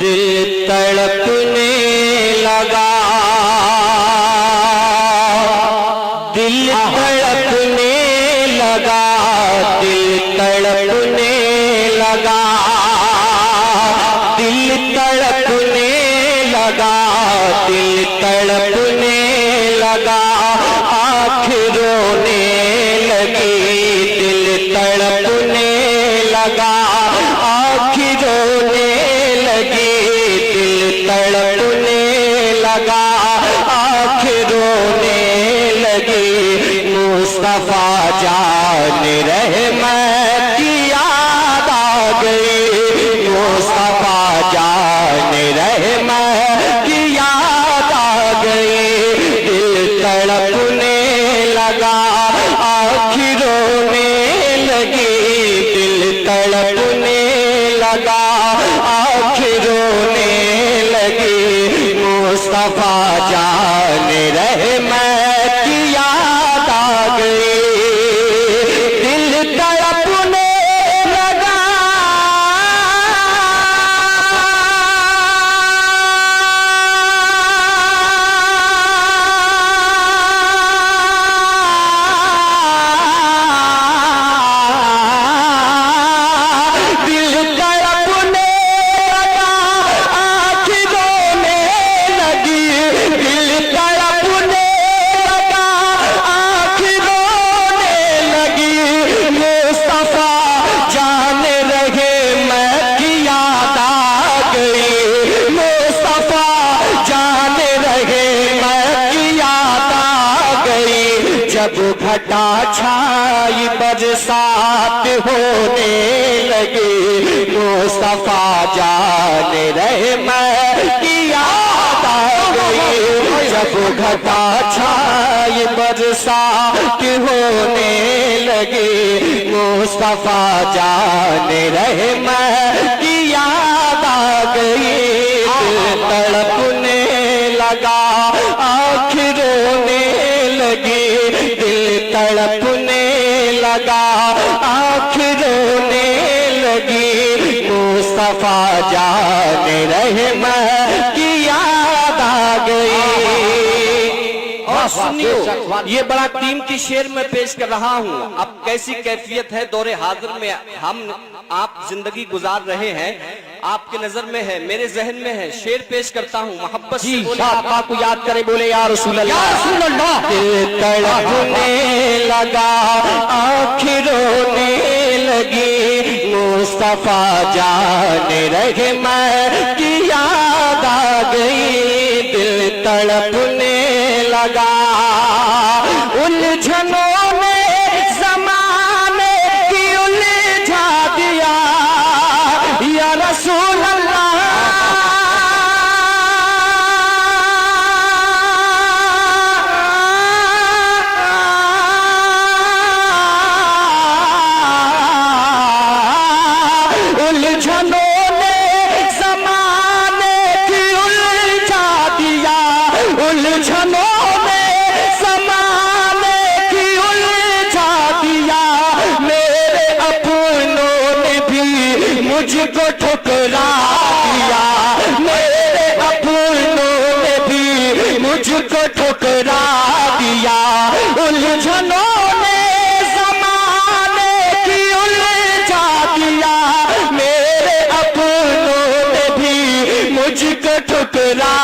दिल तड़पने लगा, दिल तड़पने लगा, दिल तड़पने लगा, दिल तड़पने लगा, दिल तड़पने लगा, आँख रोने लगी, दिल तड़पने लगा, आँख रोने लगी, दिल तड़पने लगा, आँख रोने लगी। मुस्तफा जान रहमत की याद आ गई, मुस्तफा जान रहमत की याद आ गई, दिल तड़पने लगा, आँख रोने लगी, दिल तड़पने लगा, आँख रोने लगी। मुस्तफा जान रहमत की याद आ गई, दिल तड़पने लगा, दिल तड़पने लगा, आँख रोने लगी, दिल तड़पने लगा, आँख रोने लगी। मुस्तफा जान रहे मैं की याद आ गई, मुस्तफा जान रहे मैं की याद आ गई। जब घटा छाई बरसात होने लगी, मुस्तफा जान रहे मैं की याद आ गई। जब घटा छाई बरसात होने लगी, मुस्तफा जान रहे मैं की याद आ गई। दिल तड़पने लगा, आँख रोने लगी, दिल तड़पने लगा, आँख रोने लगी। मुस्तफा जान रहमत की याद आ गई। और सुनियो, ये बड़ा कीमती शेर मैं पेश कर रहा हूँ। अब कैसी कैफियत है दौरे हाजिर में हम आप जिंदगी गुजार रहे हैं, आपके नजर में है, मेरे जहन में है। शेर पेश करता हूँ, मोहब्बत से बोले, आका को याद करे, बोले या रसूल अल्लाह, या रसूल अल्लाह। दिल तड़पने लगा, आँख रोने लगी, मुस्तफा जान रहमत की याद आ गई। दिल तड़पने लगा, उलझनों ने ज़माने की उलझा दिया, या रसूल अल्लाह। उलझनों ने ज़माने की उलझा दिया, उलझनों ने ज़माने की उलझा दिया। मेरे अपनों ने भी मुझको ठुकरा दिया, मेरे अपनों ने भी मुझको ठुकरा दिया। उलझनों ने ज़माने की उलझा दिया, मेरे अपनों ने भी मुझको ठुकरा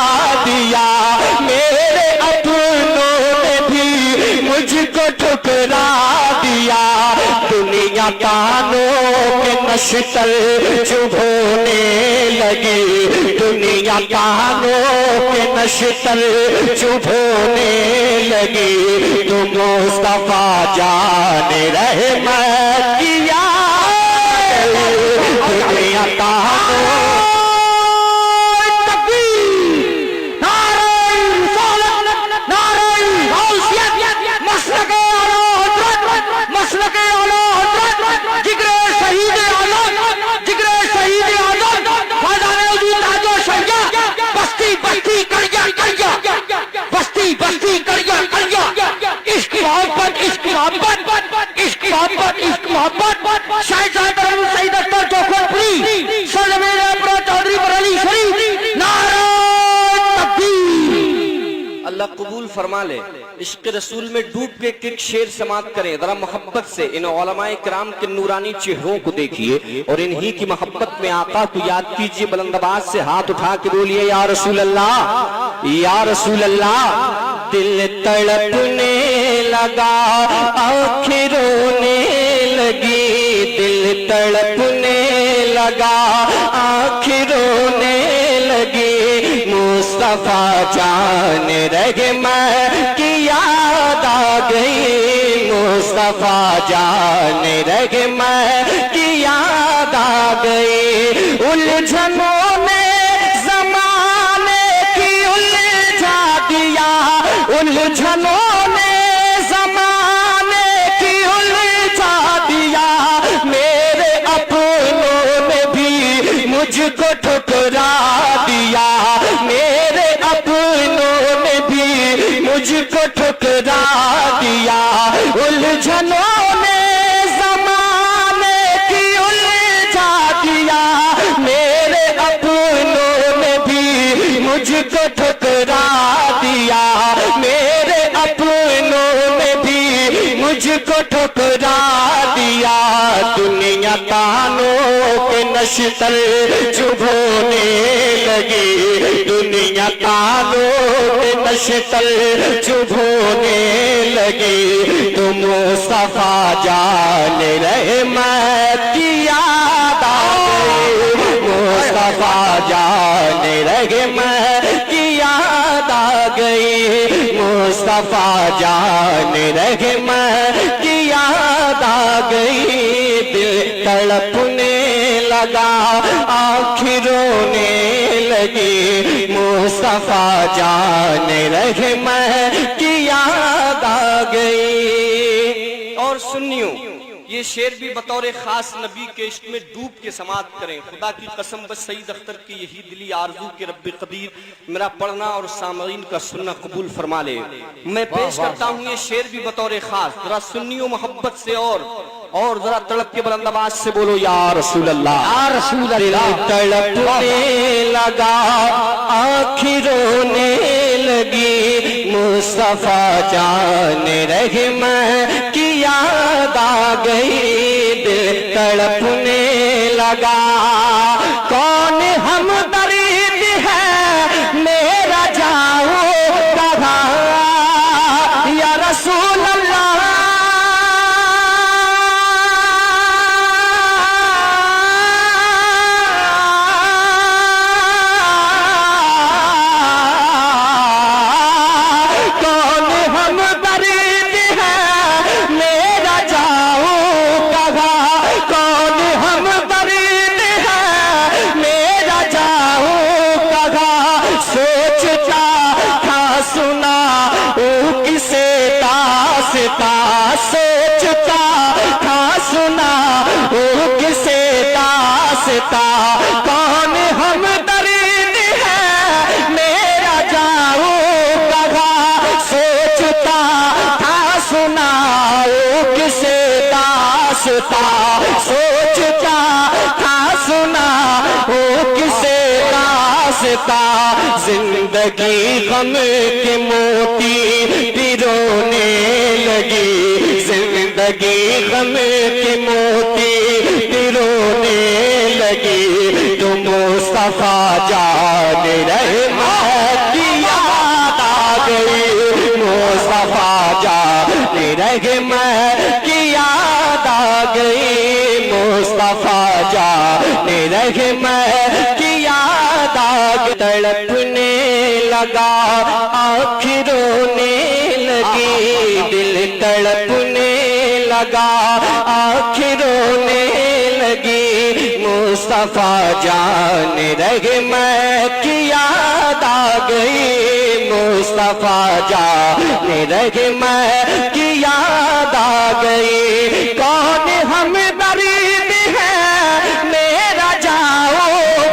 दिया, मेरे अपनों ने भी मुझको ठुकरा दिया। दुनिया कानों के नश्तर चुभोने लगी, दुनिया कानों के नश्तर चुभोने लगी। तो मुस्तफा जान रहमत की याद, दुनिया कानों अल्लाह कबूल फरमा ले। इश्क रसूल में डूब के एक शेर समात करें जरा मोहब्बत से। इन उलमाए किराम के नूरानी चेहरों को देखिए और इन्हीं की मोहब्बत में आका को याद कीजिए। बुलंद आवाज से हाथ उठा के बोलिए या रसूल अल्लाह, या रसूल अल्लाह। दिल तड़पने लगा, आँखें रोने लगी, दिल तड़पने लगा, आँखें रोने लगी। मुस्तफा जान रहे मैं की याद आ गई, मुस्तफा जान रहे मैं की याद आ गई। उलझनों ने ज़माने की उलझा दिया, उलझनों ने ज़माने की उलझा दिया। मेरे अपनों ने भी मुझको ठुकरा दिया, मेरे अपनों ने भी मुझको ठुकरा दिया। उलझनों ने ज़माने की उलझा दिया, मेरे अपनों ने भी मुझको ठुकरा दिया, मेरे अपनों ने भी मुझको ठुकरा दिया। दुनिया तानों के नश्तर चुभोने लगी, दुनिया तानों के नश्तर चुभोने लगी। तुम मुस्तफा जान रहे मैं की याद आ गई, मुस्तफा जान रहे मैं की याद आ गई, मुस्तफा जान रहे मैं की याद आ गई। दिल तड़पने लगा, आँखें रोने लगी, मुस्तफा जान रहे मैं की याद आ गई। और सुनियो ये शेर भी बतौर खास नबी के इश्क में डूब के समात करें। खुदा की कसम बस सईद अख्तर की यही दिली आरजू के रब्बे कदीर मेरा पढ़ना और सामईन का सुनना कबूल फरमा ले। मैं पेश करता हूँ ये शेर भी बतौर खास, जरा सुनियो मोहब्बत से और जरा तड़प के बुलंद आवाज से बोलो या रसूल अल्लाह, या रसूल अल्लाह। तड़पने लगा, आँखें रोने लगी, मुस्तफा जान रहे मैं की याद आ गई। दिल तड़पने लगा, कौन हम दर्द है मेरा जाओ कहाँ, या रसूल अल्लाह। सोचता था सुना वो किसे दासता, कौन हम दर्द है मेरा जाओ कहाँ। सोचता था सुना वो किसे दासता, सोचता था सुना वो किसे दासता। जिंदगी गम के मोती पिरोने लगी, जिंदगी गम के मोती पिरोने लगी। तो मुस्तफा जान रहे मैं की याद आ गई, मुस्तफा जान रहे मैं की याद आ गई, मुस्तफा जान रहे मैं की याद आ गई। तड़पने लगा, आँखें रोने लगी, दिल तड़पने लगा, आँखें रोने लगी। मुस्तफा जान रहे मैं की याद आ गई, मुस्तफा जान रहे मैं की याद आ गई। कौन हम दर्द है मेरा जाओ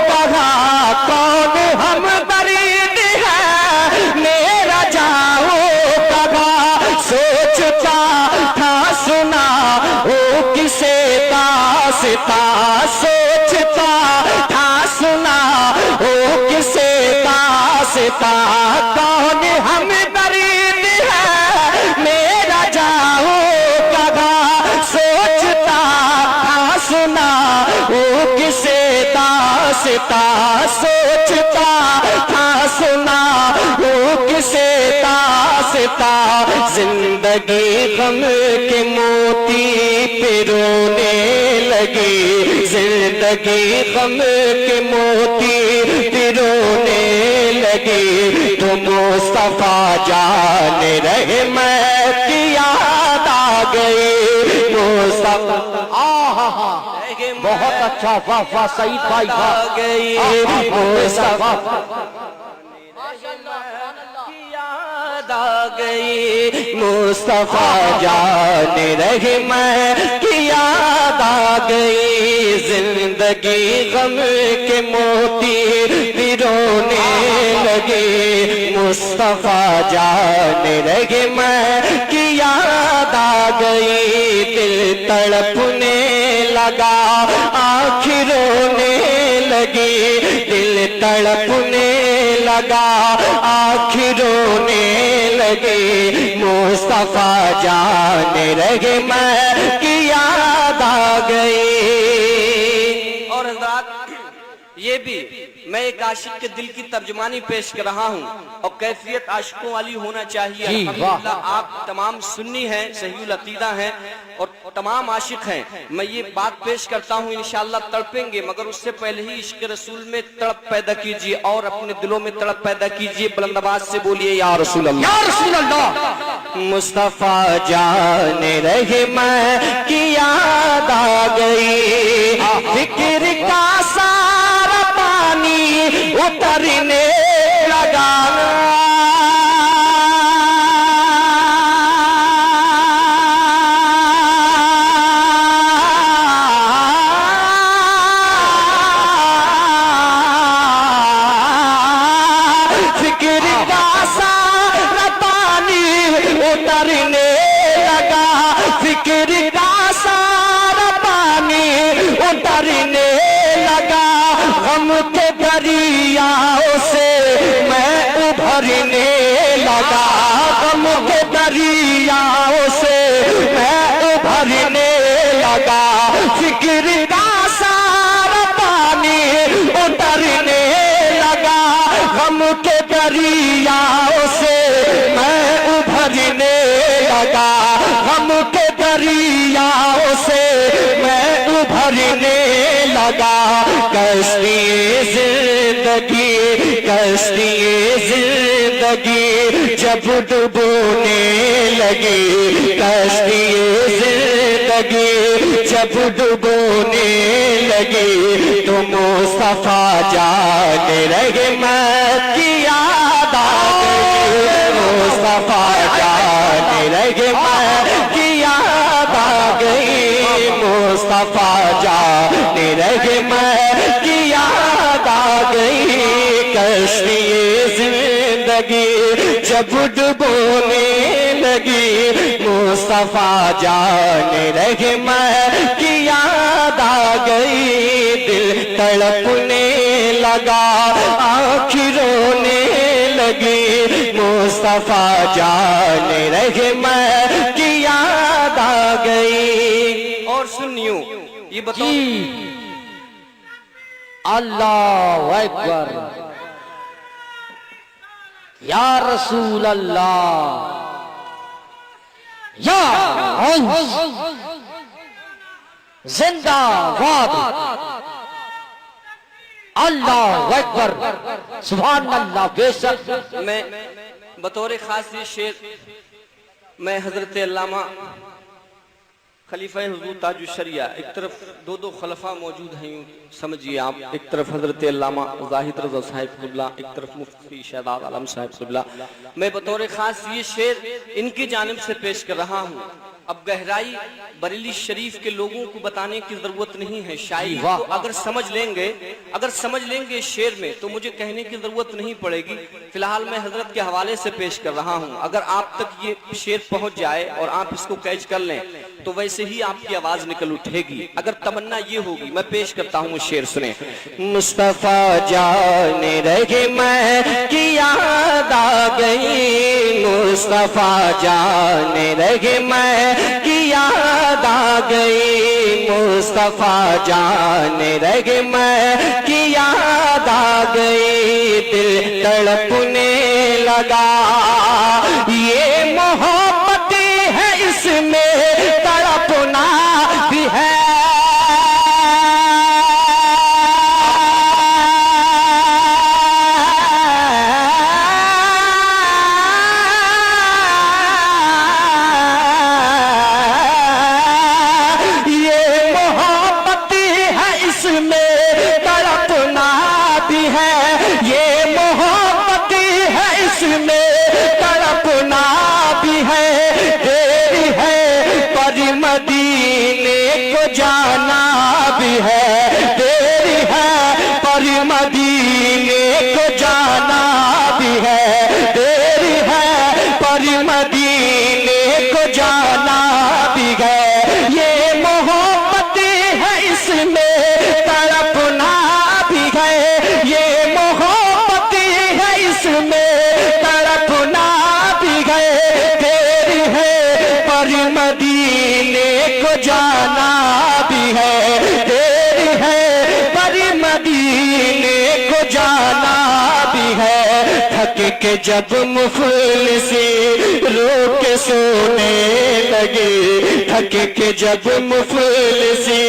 कहाँ, कौन हम दर्द है मेरा जाओ कहाँ। सोचता था सुना वो किसे दासता, सोचता था सुना वो किसे दासता। कौन हम दास्ता सोचता था सुना वो किसे दास्ता जिंदगी गम के मोती पिरोने लगी जिंदगी गम के मोती पिरोने लगी तो मुस्तफा जान रहे मैं की याद आ गई मुस्तफा बहुत अच्छा वाह वाह सईद भाई वाह गई मुस्तफा याद आ गई मुस्तफा जान रहे मैं की याद आ गई जिंदगी गम के मोती पिरोने लगे मुस्तफा जान रहे मैं की याद आ गई दिल तड़पने लगा आँखें रोने लगी दिल तड़पने लगा आँखें रोने लगे मुस्तफा जान रहे मैं की याद आ गई। और हज़रात ये भी मैं एक आशिक के दिल की तर्जुमानी पेश कर रहा हूँ और कैफियत आशिकों वाली होना चाहिए। अल्हम्दुलिल्लाह आप तमाम सुन्नी हैं, सहीहुल अकीदा हैं और तमाम आशिक हैं। मैं ये बात पेश करता हूँ, इंशाअल्लाह तड़पेंगे मगर उससे पहले ही इश्क रसूल में तड़प पैदा कीजिए और अपने दिलों में तड़प पैदा कीजिए। बुलंद आवाज से बोलिए या रसूल अल्लाह, या रसूल अल्लाह। मुस्तफा जान रहे मैं की याद आ गई फिक्र का सारा पानी उतरने लगा फिक्र का सारा पानी उतरने लगा फिक्र का सारा पानी उतरने लगा गम के दरियाओं से मैं उभरने लगा गम के दरियाओं से मैं उभरने लगा फिक्र का सारा पानी उतरने लगा गम के दरियाओं से मैं उभरने लगा गम के दरियाओं से मैं उभरने लगा कश्ती जिंदगी जब डुबोने लगी कश्ती जिंदगी जब डुबोने लगी तो मुस्तफा जान रहे मैं की याद आ गई मुस्तफा जान रहे मैं की याद आ गई मुस्तफा जान रहे मैं की याद आ गई कश्ती जिंदगी जब डुबोने लगी मुस्तफा जान रहे मैं की याद आ गई दिल तड़पने लगा आँखें रोने लगी मुस्तफा जान रहे मैं की याद आ गई। और सुनियो ये बताओ अल्लाह अकबर या रसूल अल्लाह या जिंदाबाद अल्लाह अकबर सुभान अल्लाह। बेशक मैं बतौर खास ये शेर मैं हजरत अल्लामा खलीफा हुजूर ताजुश शरिया, एक तरफ दो खलफा मौजूद हैं, समझिए आप, एक तरफ हजरत अल्लामा ज़ाहिद रज़ा साहिब क़िबला, एक तरफ मुफ्ती शहदाद आलम साहिब क़िबला। मैं बतौर खास ये शेर इनकी जानिब से पेश कर रहा हूँ। अब गहराई बरेली शरीफ के लोगों को बताने की जरूरत नहीं है। शायरी को अगर समझ लेंगे शेर में तो मुझे कहने की जरूरत नहीं पड़ेगी। फिलहाल मैं हजरत के हवाले से पेश कर रहा हूँ। अगर आप तक ये शेर पहुंच जाए और आप इसको कैच कर लें तो वैसे ही आपकी आवाज निकल उठेगी। अगर तमन्ना ये होगी, मैं पेश करता हूँ शेर, सुने। मुस्तफा जाने रहे मैं की याद आ गई, मुस्तफा जाने रहे मैं की याद आ गई, मुस्तफा जाने रहे मैं की याद याद आ गई, दिल तड़पने लगा। ये मोहब्बत है, इसमें तड़पना भी है। मदीने को जाना भी है, देरी है पर मदीने को जाना भी है, देरी है पर मदीने को जाना भी है। ये मोहब्बत है, इसमें तड़पना भी है। ये मोहब्बत है, इसमें तड़पना भी है। देरी है पर मदीने को जाना भी है, देरी है पर मदीने को जाना भी है। थक के जब मुफलिसी रो के सोने लगे, थक के जब मुफलिसी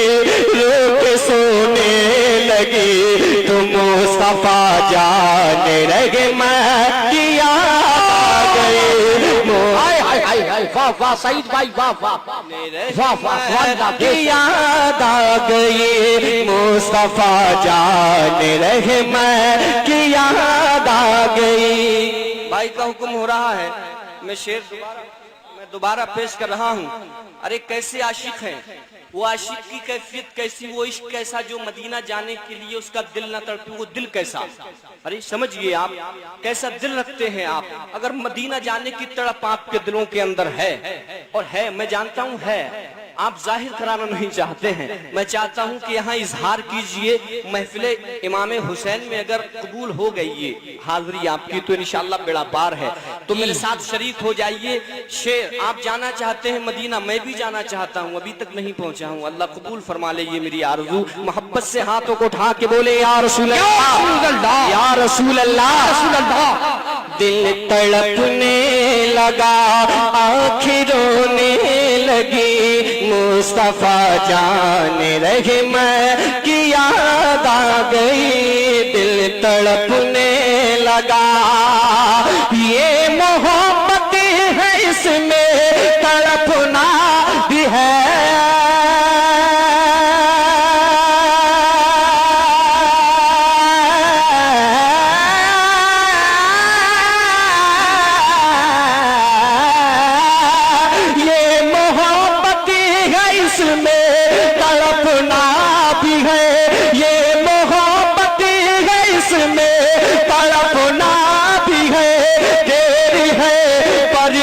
रो के सोने लगे, तो मुस्तफा जाने लगे मक्किया आ गए। वाह वाह सईद भाई, वाह वाह वाह वाह, याद आ गई मुस्तफा जाने रहे मैं कि याद आ गई। भाई का हुक्म हो रहा है, मैं शेर दोबारा पेश कर रहा हूँ। अरे कैसे आशिक हैं, वो आशिक की कैफियत कैसी, वो इश्क कैसा जो मदीना जाने के लिए उसका दिल न तड़पे, वो दिल कैसा। अरे समझिए आप, कैसा दिल रखते हैं आप। अगर मदीना जाने की तड़प आपके दिलों के अंदर है, और है, मैं जानता हूँ है, आप जाहिर कराना नहीं चाहते हैं। मैं चाहता हूं कि यहाँ इजहार कीजिए। महफिले इमाम हुसैन में अगर कबूल हो गई ये हाजिरी आपकी, तो इंशाअल्लाह बेड़ा पार है। तो मेरे साथ शरीक हो जाइए। शेर, आप जाना चाहते हैं मदीना, मैं भी जाना चाहता हूँ, अभी तक नहीं पहुंचा हूँ। अल्लाह कबूल फरमा ले ये मेरी आरज़ू। मोहब्बत से हाथों को उठा के बोले या रसूल अल्लाह, या रसूल अल्लाह। दिल तड़पने लगा, आँखें रोने लगी, मुस्तफा जाने रहे मैं कि याद आ गई। दिल तड़पने लगा, ये मोहब्बत है, इसमें तड़पना भी है।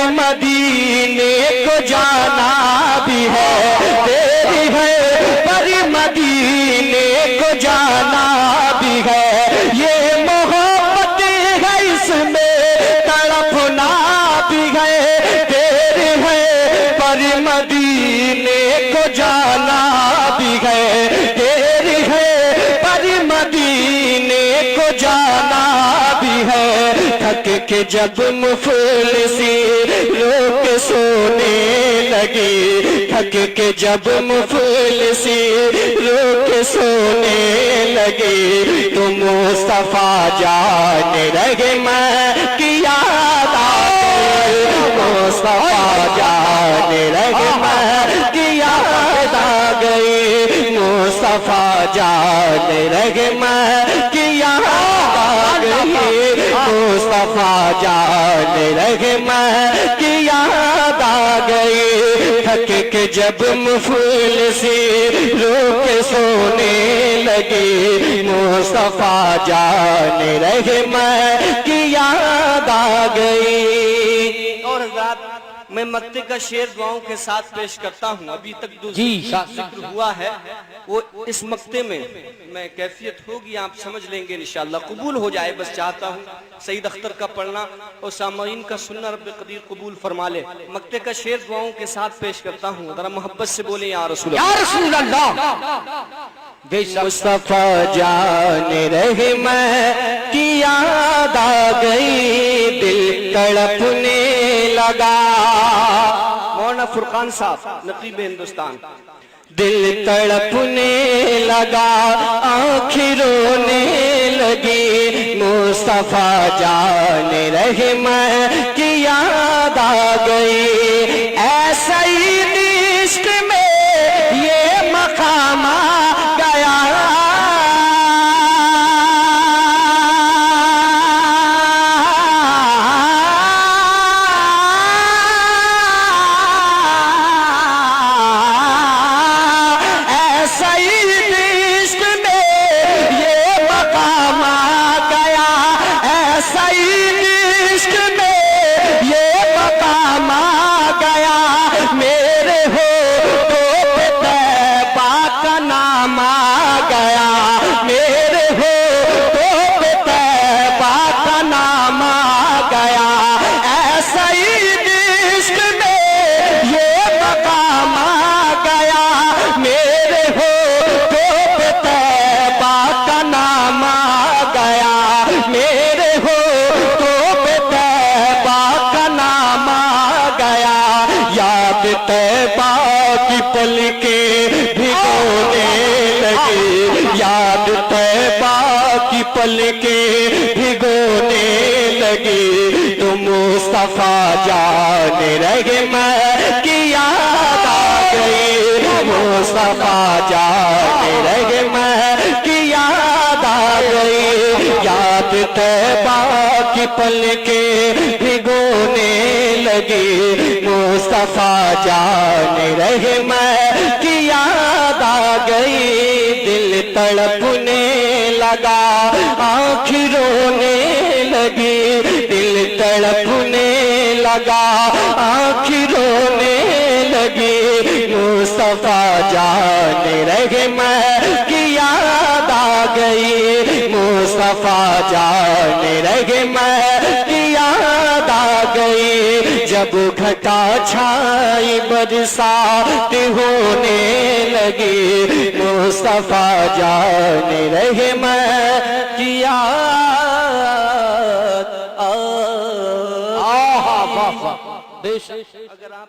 मदीने को जाना भी है, देरी है पर मदीने को जाना भी है। ये मोहब्बत है, इसमें तड़पना भी है, देरी है पर मदीने को जाना भी है, देरी है पर मदीने को जाना भी है। थक के जब मुफलिसी रो के सोने लगे, थक के जब मुफलिसी रो के सोने लगे, तो मुस्तफा जाने लगे मैं कि याद आ गई। मुस्तफा जाने लगे मैं कि याद आ गई। मुस्तफा जाने लगे मैं कि याद आ गई। मुस्तफा जाने लगे मैं कि याद आ गई। थक के जब मुफलिसी रो के सोने लगे, मुस्तफा जाने लगे मैं कि याद आ गई। और हज़रात, मैं मक्ते का शेर दुआओं के साथ पेश करता हूँ। अभी तक जो जिक्र हुआ है वो इस मक्ते में मैं कैफियत होगी, आप समझ लेंगे इंशाअल्लाह। कबूल हो जाए बस चाहता हूँ। सईद अख्तर का पढ़ना और सामईन का सुनना रब्बे कदीर कबूल फरमा ले। मक्ते का शेर दुआओं के साथ पेश करता हूँ। जरा मोहब्बत से बोले या रसूल अल्लाह। मुस्तफा जान रहे मैं की याद आ गई, दिल तड़पने लगा। मौलाना फुरकान साहब नकीब हिंदुस्तान। दिल तड़पने लगा, आँखें रोने लगी, मुस्तफा जान रहे मैं की याद आ गई। ऐसा ही इश्क में ये मकाम आ गया, ऐसा ही इश्क में ये मकाम आ गया, ऐसा ही इश्क में ये मकाम आ गया। मेरे हो तो तैबा का नाम आ गया, मेरे हो तो तैबा का नाम आ गया। ऐसा ही इश्क में ये मकाम आ गया, मेरे हो तो तैबा का नाम आ गया, मेरे हो तो तैबा का नाम आ गया। याद तैबा की पलके भिगोने लगी, याद तैबा की पलके भिगोने लगी, तुम मुस्तफा जान रहे मैं की याद आ गई, मुस्तफा जान रहे मैं की याद आ गई। याद तैबा की पलके भिगोने लगी, मुस्तफा जान रहे मैं की याद आ गई। दिल तड़पने लगा, आँखें रोने लगी, दिल तड़पने लगा, आँखें रोने लगी, मुस्तफा जान रहे मैं की याद आ गई, मुस्तफा जान रहे मैं की याद आ गई। जब घटा छाई बरसात होने लगी, मुस्तफा जान रहे मैं की याद आ। बेशक अगर आप